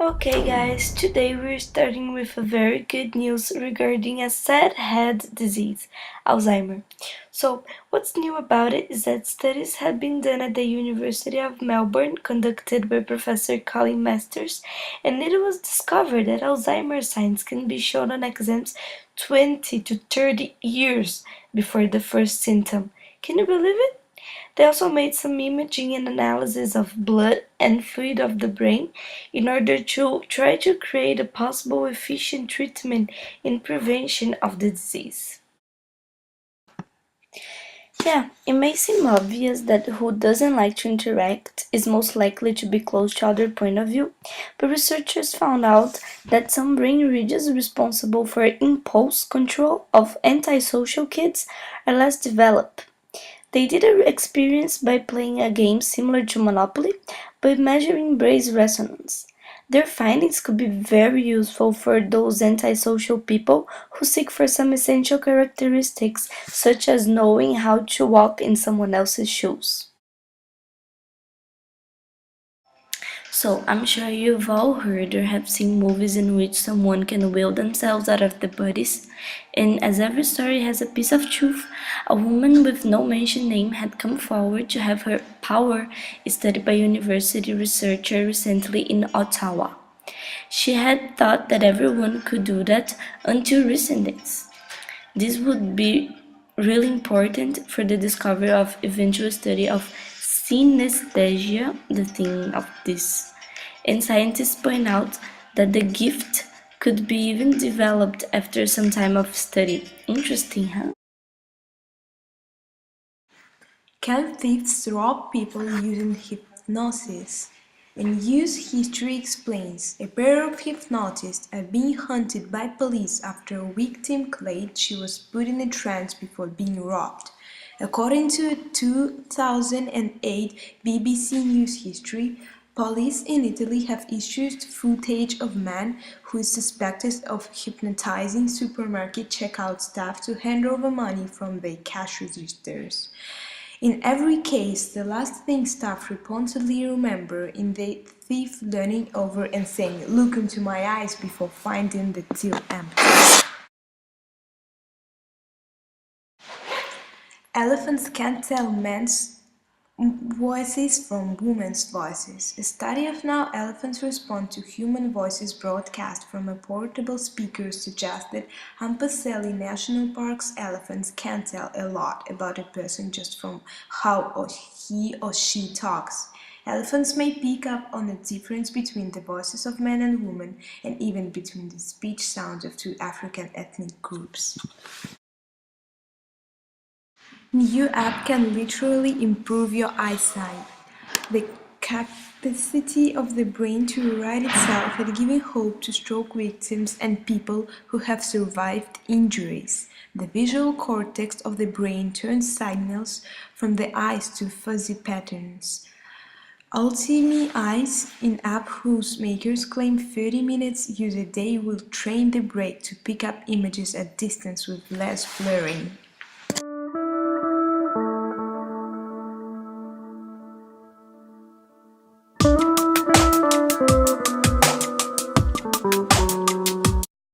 Okay, guys, today we're starting with a very good news regarding a sad head disease, Alzheimer. So, what's new about it is that studies have been done at the University of Melbourne, conducted by Professor Colin Masters, and it was discovered that Alzheimer's signs can be shown on exams 20 to 30 years before the first symptom. Can you believe it? They also made some imaging and analysis of blood and fluid of the brain in order to try to create a possible efficient treatment in prevention of the disease. Yeah, it may seem obvious that who doesn't like to interact is most likely to be close to other point of view, but researchers found out that some brain regions responsible for impulse control of antisocial kids are less developed. They did an experiment by playing a game similar to Monopoly, but measuring brain resonance. Their findings could be very useful for those antisocial people who seek for some essential characteristics, such as knowing how to walk in someone else's shoes. So, I'm sure you've all heard or have seen movies in which someone can will themselves out of their bodies. And as every story has a piece of truth, a woman with no mentioned name had come forward to have her power studied by university researcher recently in Ottawa. She had thought that everyone could do that until recent days. This would be really important for the discovery of eventual study of synesthesia, the thing of this. And scientists point out that the gift could be even developed after some time of study. Interesting, huh? Can thieves rob people using hypnosis? And Use History explains a pair of hypnotists are being hunted by police after a victim claimed she was put in a trance before being robbed. According to a 2008 BBC News History, police in Italy have issued footage of a man who is suspected of hypnotizing supermarket checkout staff to hand over money from their cash registers. In every case, the last thing staff reportedly remember is the thief leaning over and saying, "Look into my eyes," before finding the till empty. Elephants can't tell men's voices from women's voices. A study of how elephants respond to human voices broadcast from a portable speaker suggests that Hampaseli National Park's elephants can tell a lot about a person just from how he or she talks. Elephants may pick up on the difference between the voices of men and women, and even between the speech sounds of two African ethnic groups. New app can literally improve your eyesight. The capacity of the brain to rewrite itself had given hope to stroke victims and people who have survived injuries. The visual cortex of the brain turns signals from the eyes to fuzzy patterns. Ultimi Eyes, an app whose makers claim 30 minutes use a day will train the brain to pick up images at distance with less blurring.